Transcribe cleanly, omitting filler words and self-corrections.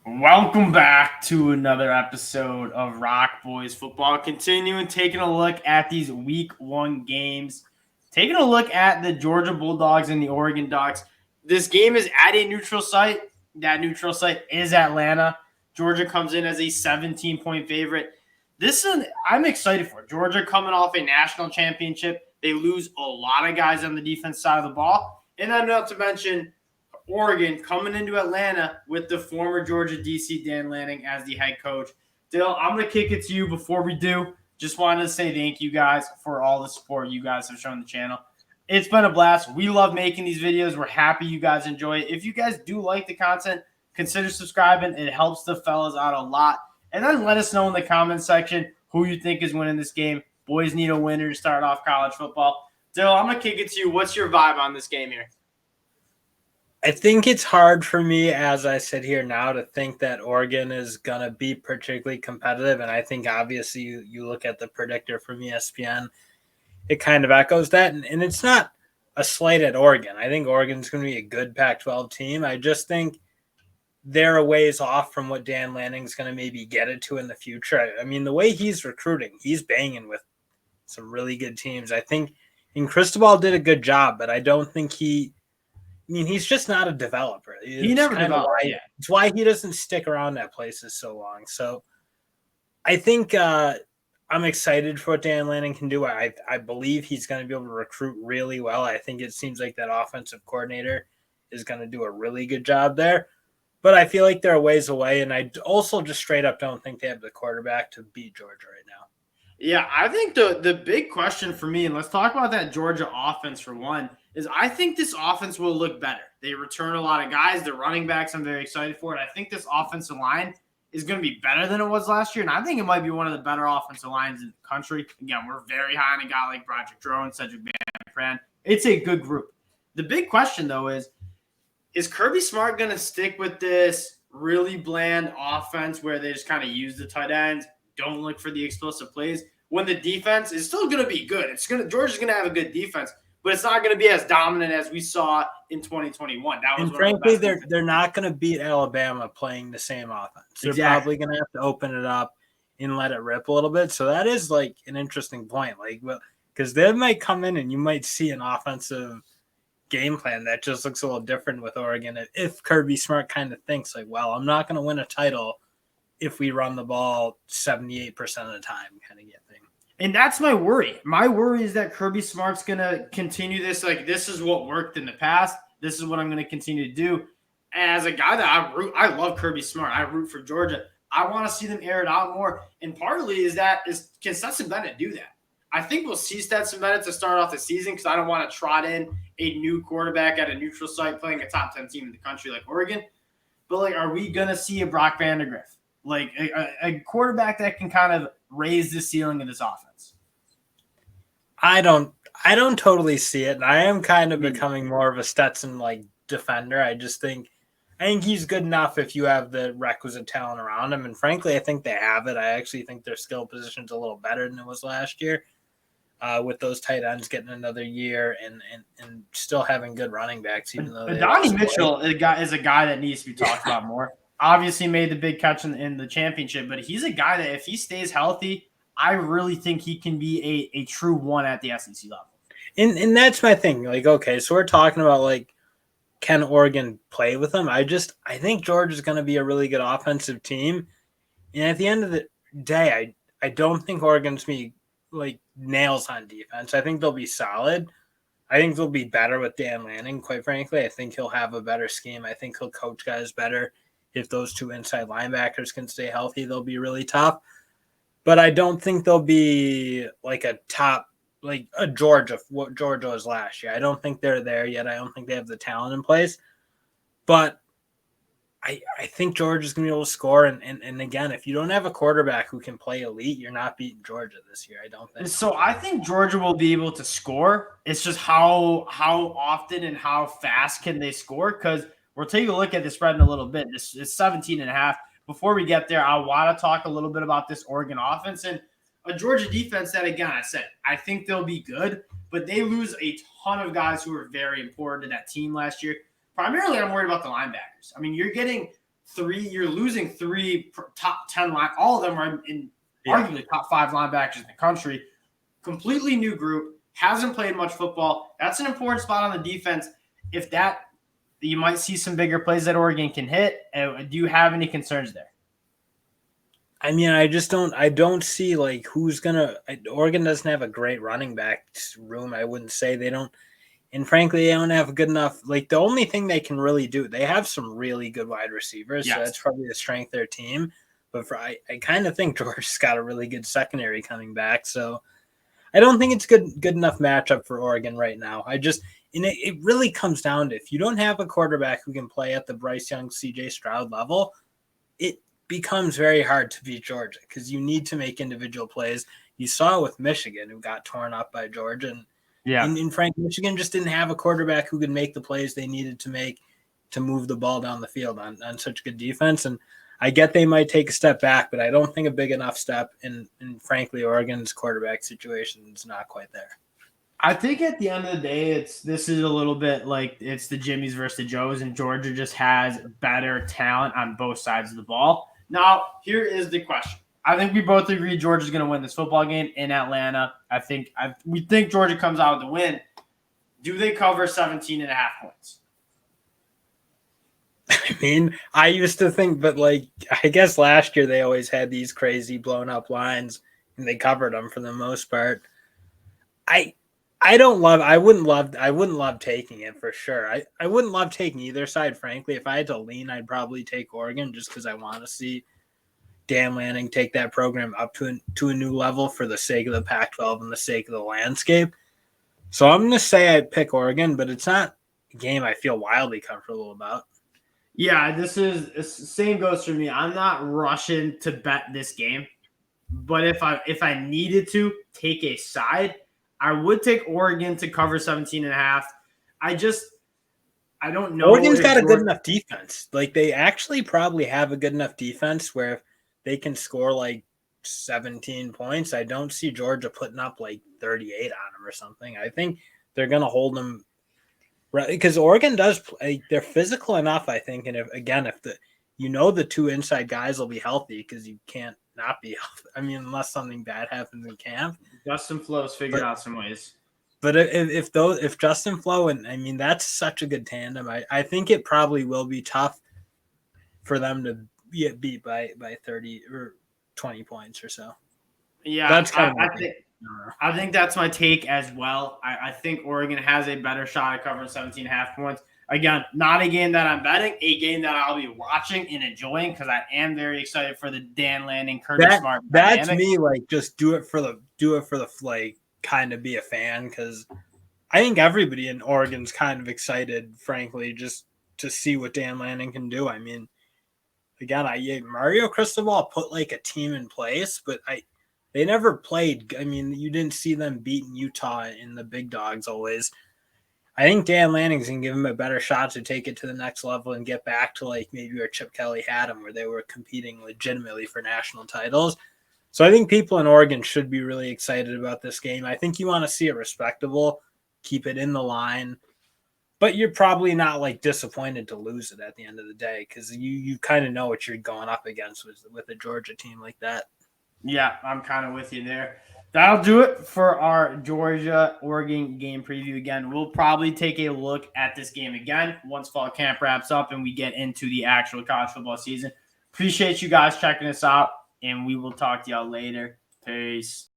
Welcome back to another episode of ROC Boys Football. Continuing taking a look at these week one games. Taking a look at the Georgia Bulldogs and the Oregon Ducks. This game is at a neutral site. That neutral site is Atlanta. Georgia comes in as a 17-point favorite. I'm excited for. Georgia coming off a national championship. They lose a lot of guys on the defense side of the ball. And then not to mention Oregon coming into Atlanta with the former Georgia DC Dan Lanning as the head coach. Dill, I'm going to kick it to you before we do. Just wanted to say thank you guys for all the support you guys have shown the channel. It's been a blast. We love making these videos. We're happy you guys enjoy it. If you guys do like the content, consider subscribing. It helps the fellas out a lot. And then let us know in the comment section who you think is winning this game. Boys need a winner to start off college football. Dill, I'm going to kick it to you. What's your vibe on this game here? I think it's hard for me as I sit here now to think that Oregon is going to be particularly competitive. And I think obviously you look at the predictor from ESPN, it kind of echoes that. And it's not a slight at Oregon. I think Oregon's going to be a good Pac-12 team. I just think they're a ways off from what Dan Lanning's going to maybe get it to in the future. I mean, the way he's recruiting, he's banging with some really good teams. I think and Cristobal did a good job, but I don't think he's just not a developer. He never developed. It's why he doesn't stick around at places so long. So I think I'm excited for what Dan Lanning can do. I believe he's going to be able to recruit really well. I think it seems like that offensive coordinator is going to do a really good job there. But I feel like they're a ways away, and I also just straight up don't think they have the quarterback to beat Georgia right now. Yeah, I think the big question for me, and let's talk about that Georgia offense for one, is I think this offense will look better. They return a lot of guys. The running backs, I'm very excited for it. I think this offensive line is going to be better than it was last year, and I think it might be one of the better offensive lines in the country. Again, we're very high on a guy like Broderick Drone, Cedric Van. It's a good group. The big question, though, is Kirby Smart going to stick with this really bland offense where they just kind of use the tight ends, don't look for the explosive plays, when the defense is still going to be good? Georgia's going to have a good defense, but it's not going to be as dominant as we saw in 2021. And frankly, they're not going to beat Alabama playing the same offense. They're probably going to have to open it up and let it rip a little bit. So that is like an interesting point, because they might come in and you might see an offensive game plan that just looks a little different with Oregon. If Kirby Smart kind of thinks I'm not going to win a title if we run the ball 78% of the time, kind of get thing. And that's my worry. My worry is that Kirby Smart's going to continue this. This is what worked in the past. This is what I'm going to continue to do. As a guy that I love Kirby Smart. I root for Georgia. I want to see them air it out more. And partly can Stetson Bennett do that? I think we'll see Stetson Bennett to start off the season because I don't want to trot in a new quarterback at a neutral site playing a top 10 team in the country like Oregon. But are we going to see a Brock Vandagriff? A quarterback that can kind of raise the ceiling of this offense? I don't totally see it. And I am kind of becoming more of a Stetson defender. I think he's good enough if you have the requisite talent around him. And frankly, I think they have it. I actually think their skill position's a little better than it was last year. With those tight ends getting another year and still having good running backs, even though Donnie Mitchell is a guy that needs to be talked about more. Obviously made the big catch in the championship, but he's a guy that if he stays healthy, I really think he can be a true one at the SEC level. And that's my thing. Okay, so we're talking about can Oregon play with them? I think Georgia's going to be a really good offensive team. And at the end of the day, I don't think Oregon's going to be nails on defense. I think they'll be solid. I think they'll be better with Dan Lanning, quite frankly. I think he'll have a better scheme. I think he'll coach guys better. If those two inside linebackers can stay healthy, they'll be really tough. But I don't think they'll be a top, a Georgia, what Georgia was last year. I don't think they're there yet. I don't think they have the talent in place. But I think Georgia's going to be able to score. And again, if you don't have a quarterback who can play elite, you're not beating Georgia this year, I don't think. So I think Georgia will be able to score. It's just how often and how fast can they score? Because we'll take a look at the spread in a little bit. This is 17.5. Before we get there, I want to talk a little bit about this Oregon offense and a Georgia defense that, again, I think they'll be good, but they lose a ton of guys who were very important to that team last year. Primarily, I'm worried about the linebackers. I mean, you're getting you're losing three top 10 line. All of them are in arguably top 5 linebackers in the country. Completely new group, hasn't played much football. That's an important spot on the defense. If that, you might see some bigger plays that Oregon can hit. Do you have any concerns there? I mean, I don't see like Oregon doesn't have a great running back room. I wouldn't say they don't. And frankly, they don't have a good enough, like the only thing they can really do, they have some really good wide receivers. Yes. So that's probably the strength of their team. But I kind of think Georgia's got a really good secondary coming back. So I don't think it's good enough matchup for Oregon right now. It really comes down to, if you don't have a quarterback who can play at the Bryce Young, CJ Stroud level, it becomes very hard to beat Georgia because you need to make individual plays. You saw with Michigan, who got torn up by Georgia. And in Frank, Michigan just didn't have a quarterback who could make the plays they needed to make to move the ball down the field on such good defense. And I get they might take a step back, but I don't think a big enough step. And frankly, Oregon's quarterback situation is not quite there. I think at the end of the day, this is a little bit like it's the Jimmies versus the Joes, and Georgia just has better talent on both sides of the ball. Now, here is the question. I think we both agree Georgia's going to win this football game in Atlanta. We think Georgia comes out with the win. Do they cover 17.5 points? I mean, I used to think, but like, I guess last year they always had these crazy blown up lines and they covered them for the most part. I wouldn't love taking it for sure. I wouldn't love taking either side, frankly. If I had to lean, I'd probably take Oregon just because I want to see Dan Lanning take that program up to a new level for the sake of the Pac-12 and the sake of the landscape. So I'm going to say I'd pick Oregon, but it's not a game I feel wildly comfortable about. Yeah, same goes for me. I'm not rushing to bet this game, but if I needed to take a side, I would take Oregon to cover 17.5. I don't know. Oregon's got a good enough defense. Like, they actually probably have a good enough defense where if they can score like 17 points, I don't see Georgia putting up like 38 on them or something. I think they're going to hold them because Oregon does play. They're physical enough, I think. And if the two inside guys will be healthy, because you can't not be healthy. I mean, unless something bad happens in camp. Justin Flo's figured out some ways. But if Justin Flo, and I mean, that's such a good tandem. I think it probably will be tough for them to get beat by 30 or 20 points or so. Yeah, that's kind of I think that's my take as well. I think Oregon has a better shot at covering 17.5 points. Again, not a game that I'm betting, a game that I'll be watching and enjoying because I am very excited for the Dan Lanning, Curtis Smart. That's me. Like, just do it for the like, kind of be a fan, because I think everybody in Oregon's kind of excited, frankly, just to see what Dan Lanning can do. I mean, again, Mario Cristobal put like a team in place, but they never played. I mean, you didn't see them beating Utah in the big dogs always. I think Dan Lanning's going to give him a better shot to take it to the next level and get back to like maybe where Chip Kelly had him, where they were competing legitimately for national titles. So I think people in Oregon should be really excited about this game. I think you want to see it respectable, keep it in the line, but you're probably not like disappointed to lose it at the end of the day, because you kind of know what you're going up against with a Georgia team like that. Yeah, I'm kind of with you there. That'll do it for our Georgia-Oregon game preview. Again, we'll probably take a look at this game again once fall camp wraps up and we get into the actual college football season. Appreciate you guys checking us out, and we will talk to y'all later. Peace.